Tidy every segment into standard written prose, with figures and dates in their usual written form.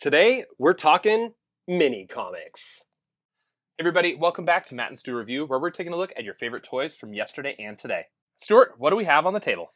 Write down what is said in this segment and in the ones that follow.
Today, we're talking mini-comics. Everybody, welcome back to Matt and Stu Review, where we're taking a look at your favorite toys from yesterday and today. Stuart, what do we have on the table?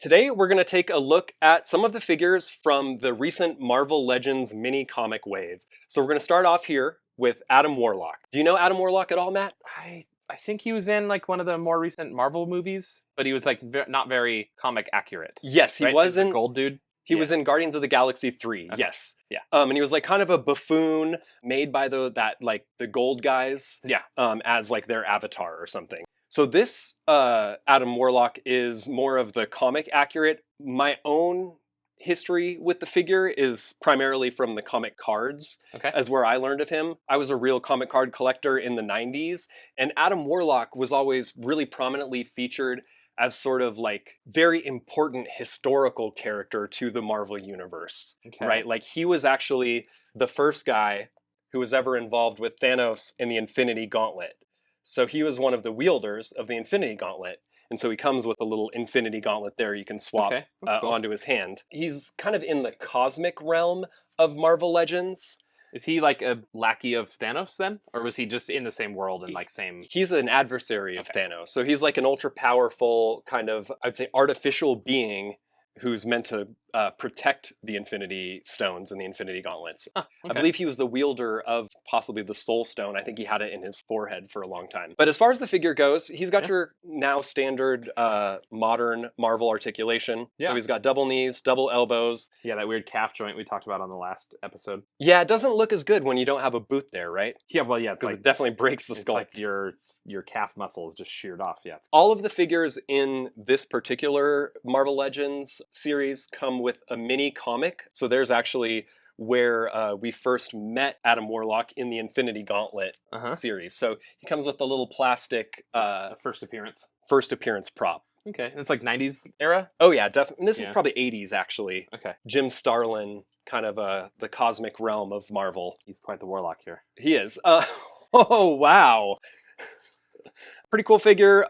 Today, we're going to take a look at some of the figures from the recent Marvel Legends Mini-Comic wave. So we're going to start off here with Adam Warlock. Do you know Adam Warlock at all, Matt? I think he was in like one of the more recent Marvel movies, but he was like not very comic accurate. Yes, he right? was The in Gold Dude. He was in Guardians of the Galaxy 3, Okay. yes. Yeah. And he was like kind of a buffoon made by the gold guys Yeah. as like their avatar or something. So this Adam Warlock is more of the comic accurate. My own history with the figure is primarily from the comic cards, Okay. as where I learned of him. I was a real comic card collector in the 90s, and Adam Warlock was always really prominently featured as sort of like very important historical character to the Marvel universe, Okay. right? Like he was actually the first guy who was ever involved with Thanos in the Infinity Gauntlet. So he was one of the wielders of the Infinity Gauntlet. And so he comes with a little Infinity Gauntlet there you can swap Okay, that's cool. onto his hand. He's kind of in the cosmic realm of Marvel Legends. Is he like a lackey of Thanos then? Or was he just in the same world and like same... He's an adversary of Okay. Thanos. So he's like an ultra powerful kind of, I'd say, artificial being who's meant to protect the Infinity Stones and the Infinity Gauntlets. Huh, I okay. believe he was the wielder of possibly the Soul Stone. I think he had it in his forehead for a long time. But as far as the figure goes, he's got your now standard modern Marvel articulation. Yeah. So he's got double knees, double elbows. Yeah, that weird calf joint we talked about on the last episode. Yeah, it doesn't look as good when you don't have a boot there, right? Yeah, well, yeah, it's Because like, it definitely breaks the it's sculpt. like your calf muscle is just sheared off. Yeah. All of the figures in this particular Marvel Legends series come with a mini comic. So there's actually where we first met Adam Warlock in the Infinity Gauntlet series. So he comes with a little plastic First appearance. prop. Okay, and it's like 90s era? Oh yeah, definitely. This is Yeah. probably 80s actually. Okay. Jim Starlin, kind of the cosmic realm of Marvel. He's quite the warlock here. He is. Oh wow. Pretty cool figure.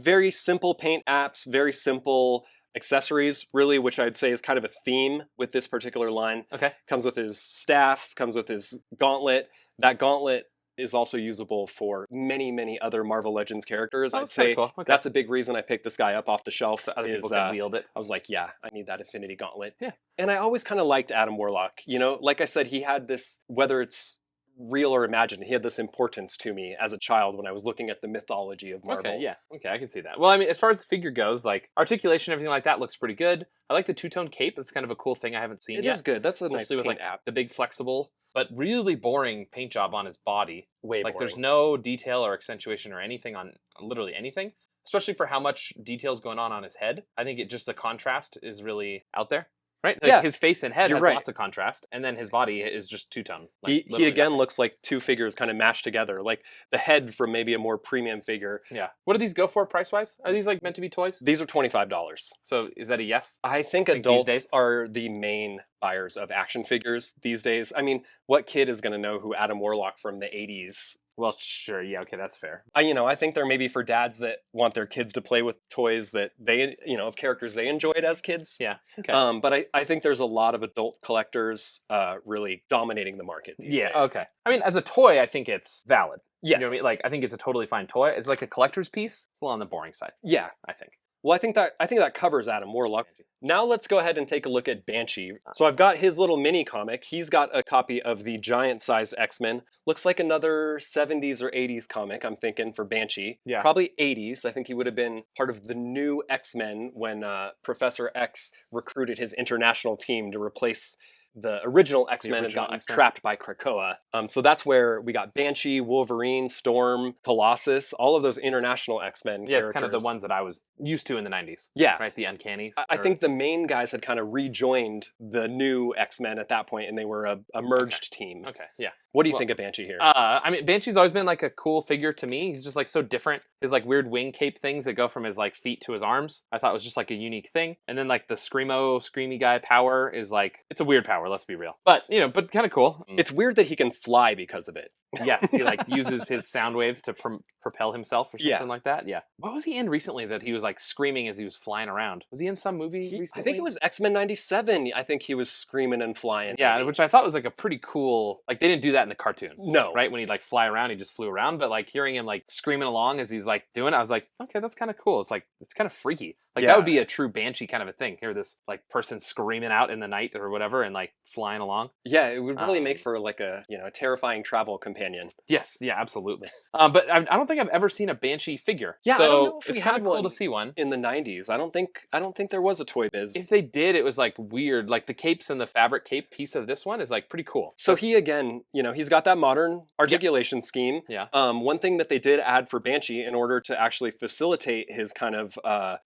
Very simple paint apps, very simple accessories, really, which I'd say is kind of a theme with this particular line. Okay. Comes with his staff, comes with his gauntlet. That gauntlet is also usable for many, many other Marvel Legends characters. Oh, I'd that's kinda say cool. Okay. that's a big reason I picked this guy up off the shelf. So other is, people can wield it. I was like, yeah, I need that Infinity Gauntlet. Yeah. And I always kind of liked Adam Warlock. You know, like I said, he had this, whether it's real or imagined, he had this importance to me as a child when I was looking at the mythology of Marvel. Okay, yeah. Okay, I can see that. Well, I mean, as far as the figure goes, like articulation, everything like that looks pretty good. I like the two-tone cape. That's kind of a cool thing I haven't seen It yet. is good. That's a nice Especially with like paint app. the big flexible, but really boring paint job on his body. Way Like boring. there's no detail or accentuation or anything on literally anything, especially for how much detail's going on his head. I think the contrast is really out there. Right? Like Yeah, his face and head you're has right. lots of contrast, and then his body is just two-tone. Like, He literally again nothing. looks like two figures kind of mashed together, like the head from maybe a more premium figure. Yeah. What do these go for price-wise? Are these like meant to be toys? These are $25. So is that a yes? I think These adults days? are the main buyers of action figures these days. I mean, what kid is going to know who Adam Warlock from the 80s? Well, sure. Yeah, okay, that's fair. I think they're maybe for dads that want their kids to play with toys that they, of characters they enjoyed as kids. Yeah. Okay. But I think there's a lot of adult collectors really dominating the market these days. Okay. I mean, as a toy, I think it's valid. Yes. You know what I mean? Like, I think it's a totally fine toy. It's like a collector's piece. It's a little on the boring side, Yeah. I think. Well, I think that covers Adam Warlock. Now let's go ahead and take a look at Banshee. So I've got his little mini comic. He's got a copy of the giant-sized X-Men. Looks like another 70s or 80s comic, I'm thinking, for Banshee. Yeah. Probably 80s. I think he would have been part of the new X-Men when Professor X recruited his international team to replace the original X-Men had gotten trapped by Krakoa. So that's where we got Banshee, Wolverine, Storm, Colossus, all of those international X-Men characters. It's kind of the ones that I was used to in the 90s. Yeah. Right? The Uncannies. I think the main guys had kind of rejoined the new X-Men at that point, and they were a merged team. Okay, yeah. What do you think of Banshee here? I mean, Banshee's always been like a cool figure to me. He's just like so different. His like weird wing cape things that go from his like feet to his arms, I thought was just like a unique thing. And then like the screamy guy power is like, it's a weird power. power. Let's be real. But but kind of cool. It's weird that he can fly because of it. Yes, he like uses his sound waves to propel himself or something like that. Yeah. What was he in recently that he was like screaming as he was flying around? Was he in some movie recently? I think it was X-Men '97. I think he was screaming and flying. Yeah, maybe. which I thought was like a pretty cool. Like they didn't do that in the cartoon. No. Right when he'd like fly around, he just flew around. But like hearing him like screaming along as he's like doing it, I was like, okay, that's kind of cool. It's like it's kind of freaky. Like that would be a true Banshee kind of a thing. Hear this like person screaming out in the night or whatever and like flying along. Yeah, it would really make for like a a terrifying travel companion. Yes, yeah, absolutely. But I don't think I've ever seen a Banshee figure. Yeah, so I don't know if it's we kind had of cool one to see one in the '90s. I don't think there was a Toy Biz. If they did, it was like weird. Like the capes and the fabric cape piece of this one is like pretty cool. So he again, he's got that modern articulation scheme. Yeah. One thing that they did add for Banshee in order to actually facilitate his kind of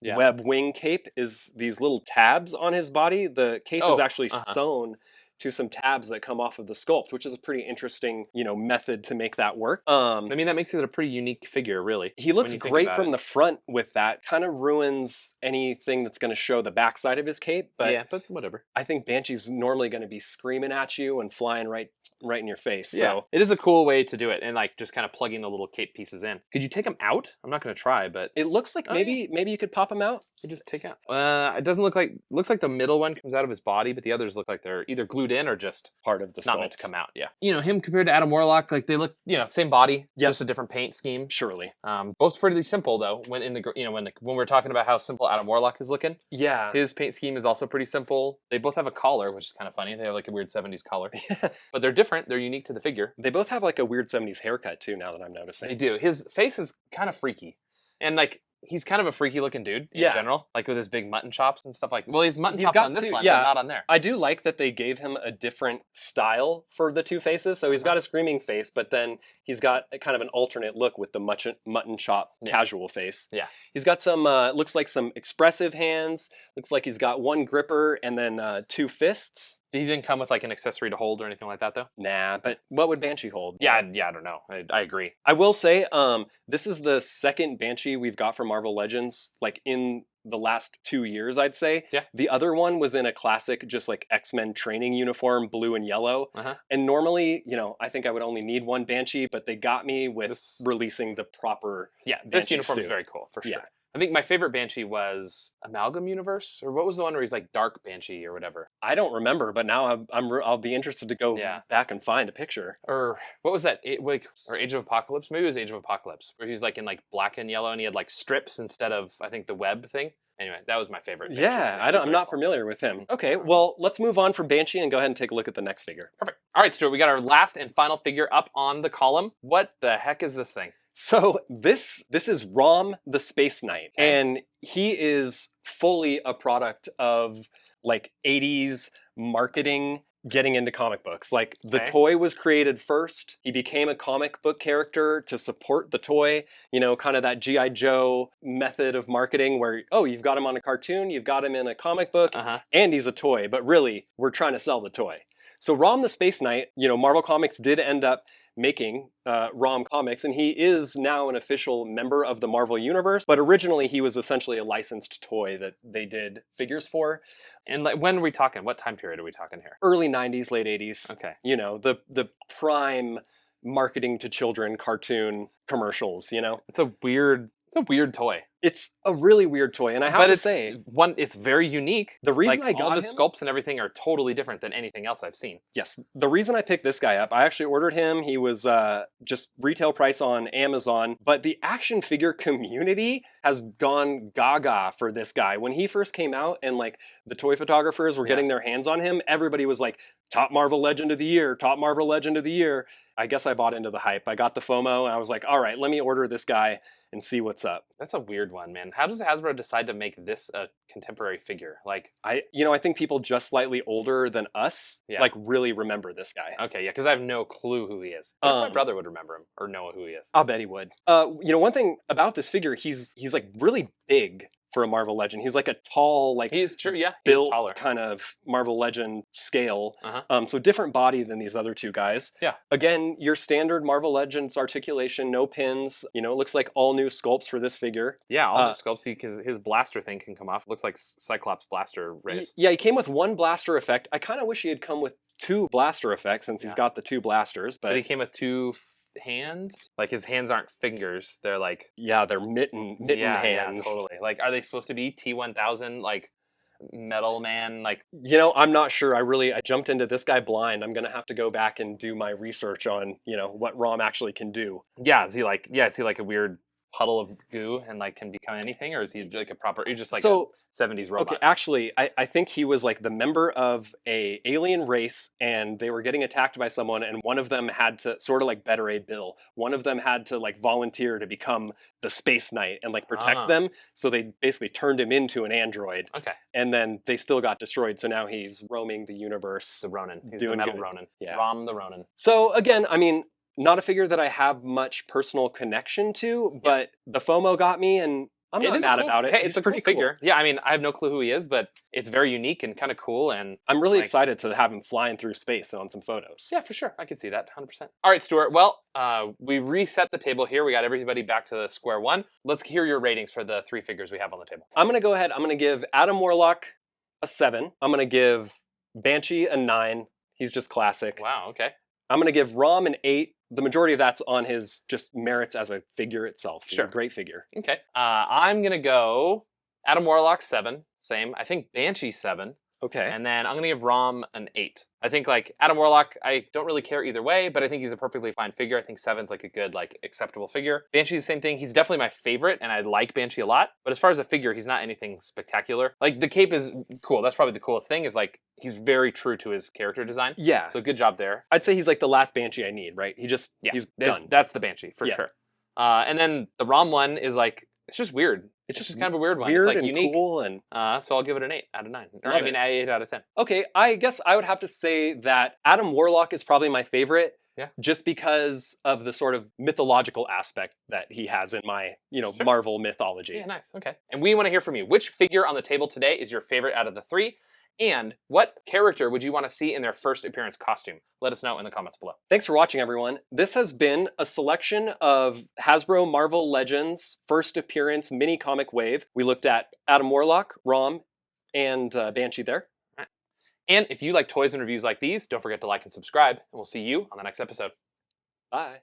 web wing cape is these little tabs on his body. The cape is actually sewn to some tabs that come off of the sculpt, which is a pretty interesting, method to make that work. I mean, that makes it a pretty unique figure, really. He looks great from the front with that. Kind of ruins anything that's going to show the backside of his cape, but yeah, but whatever. I think Banshee's normally going to be screaming at you and flying right in your face. Yeah, so it is a cool way to do it, and like just kind of plugging the little cape pieces in. Could you take them out? I'm not going to try, but it looks like maybe you could pop them out. You just take out. It doesn't look like the middle one comes out of his body, but the others look like they're either glued in or just part of the not meant to come out. Yeah, him compared to Adam Warlock, like they look, same body, just a different paint scheme. Surely, both pretty simple though. When in the when we're talking about how simple Adam Warlock is looking, yeah, his paint scheme is also pretty simple. They both have a collar, which is kind of funny. They have like a weird '70s collar, but they're different. They're unique to the figure. They both have like a weird '70s haircut too. Now that I'm noticing, they do. His face is kind of freaky, and like. He's kind of a freaky looking dude in general, like with his big mutton chops and stuff like. Well, he's mutton chops on this one, but not on there. I do like that they gave him a different style for the two faces. So he's got a screaming face, but then he's got kind of an alternate look with the mutton chop casual face. Yeah, he's got some looks like some expressive hands. Looks like he's got one gripper and then two fists. He didn't come with like an accessory to hold or anything like that, though? Nah, but what would Banshee hold? Yeah, I don't know. I agree. I will say, this is the second Banshee we've got from Marvel Legends, like in the last 2 years, I'd say. Yeah. The other one was in a classic, just like X-Men training uniform, blue and yellow. And normally, I think I would only need one Banshee, but they got me with releasing the proper this uniform is very cool, for sure. Yeah. I think my favorite Banshee was Amalgam Universe, or what was the one where he's like Dark Banshee or whatever? I don't remember, but now I'll be interested to go back and find a picture. Or what was that? Or Age of Apocalypse? Maybe it was Age of Apocalypse, where he's like in like black and yellow, and he had like strips instead of I think the web thing. Anyway, that was my favorite. Banshee. Yeah, I'm not familiar with him. Okay, well, let's move on from Banshee and go ahead and take a look at the next figure. Perfect. All right, Stuart, we got our last and final figure up on the column. What the heck is this thing? So this is ROM the Space Knight, and he is fully a product of like 80s marketing getting into comic books. Like the toy was created first. He became a comic book character to support the toy, kind of that G.I. Joe method of marketing where, you've got him on a cartoon, you've got him in a comic book, and he's a toy, but really we're trying to sell the toy. So ROM the Space Knight, Marvel Comics did end up making ROM comics, and he is now an official member of the Marvel Universe, but originally he was essentially a licensed toy that they did figures for. And like, when are we talking? What time period are we talking here? Early 90s, late 80s. Okay. The prime marketing to children cartoon commercials, It's a weird toy. It's a really weird toy, and I have to say, it's very unique. The reason I got all the him, sculpts and everything are totally different than anything else I've seen. Yes, the reason I picked this guy up, I actually ordered him. He was just retail price on Amazon, but the action figure community has gone gaga for this guy. When he first came out, and like the toy photographers were getting their hands on him, everybody was like, "Top Marvel Legend of the Year! Top Marvel Legend of the Year!" I guess I bought into the hype. I got the FOMO, and I was like, "All right, let me order this guy and see what's up." That's a weird one, man. How does Hasbro decide to make this a contemporary figure? Like, I think people just slightly older than us, like really remember this guy. Okay, yeah, because I have no clue who he is. What if my brother would remember him or know who he is? I'll bet he would. One thing about this figure, he's like really big for a Marvel Legend. He's like a tall, like He's true, yeah. He's built taller. kind of Marvel Legend scale. Uh-huh. So different body than these other two guys. Yeah. Again, your standard Marvel Legends articulation, no pins. You know, it looks like all new sculpts for this figure. Yeah, all the sculpts, because his blaster thing can come off. Looks like Cyclops blaster race. Yeah, he came with one blaster effect. I kind of wish he had come with two blaster effects since he's got the two blasters. But he came with two hands. Like his hands aren't fingers; they're like they're mitten hands. Yeah, totally. Like, are they supposed to be T-1000 like Metal Man? Like, you know, I'm not sure. I jumped into this guy blind. I'm gonna have to go back and do my research on what ROM actually can do. Yeah, is he like a weird puddle of goo and like can become anything, or is he like a proper? He's just like a 70s robot. Okay, actually, I think he was like the member of a alien race, and they were getting attacked by someone, and one of them had to sort of like better a bill. One of them had to like volunteer to become the Space Knight and like protect them. So they basically turned him into an android. Okay. And then they still got destroyed. So now he's roaming the universe. The Ronin. He's doing the Metal good. Ronin. Yeah. ROM the Ronin. So again, I mean, not a figure that I have much personal connection to, but the FOMO got me, and I'm not mad about it. Hey, it's a pretty cool figure. Yeah, I mean, I have no clue who he is, but it's very unique and kind of cool. And I'm really excited to have him flying through space on some photos. Yeah, for sure. I can see that 100%. All right, Stuart. Well, we reset the table here. We got everybody back to square one. Let's hear your ratings for the three figures we have on the table. I'm going to go ahead. I'm going to give Adam Warlock a 7. I'm going to give Banshee a 9. He's just classic. Wow, okay. I'm going to give ROM an 8. The majority of that's on his just merits as a figure itself. He's a great figure. Okay. I'm going to go Adam Warlock 7. Same. I think Banshee 7. Okay. And then I'm going to give ROM an 8. I think like Adam Warlock, I don't really care either way, but I think he's a perfectly fine figure. I think 7's like a good, like acceptable figure. Banshee's the same thing. He's definitely my favorite, and I like Banshee a lot. But as far as a figure, he's not anything spectacular. Like the cape is cool. That's probably the coolest thing, is like he's very true to his character design. Yeah. So good job there. I'd say he's like the last Banshee I need, right? He's done. That's the Banshee for sure. And then the ROM one is like, it's just weird. It's just kind of a weird one. Weird it's like and unique. Cool and so I'll give it an 8 out of 9. Or I mean, 8 out of 10. Okay, I guess I would have to say that Adam Warlock is probably my favorite. Yeah. Just because of the sort of mythological aspect that he has in my, Marvel mythology. Yeah, nice. Okay. And we want to hear from you. Which figure on the table today is your favorite out of the three? And what character would you want to see in their first appearance costume? Let us know in the comments below. Thanks for watching, everyone. This has been a selection of Hasbro Marvel Legends first appearance mini-comic wave. We looked at Adam Warlock, ROM, and Banshee there. Right. And if you like toys and reviews like these, don't forget to like and subscribe, and we'll see you on the next episode. Bye.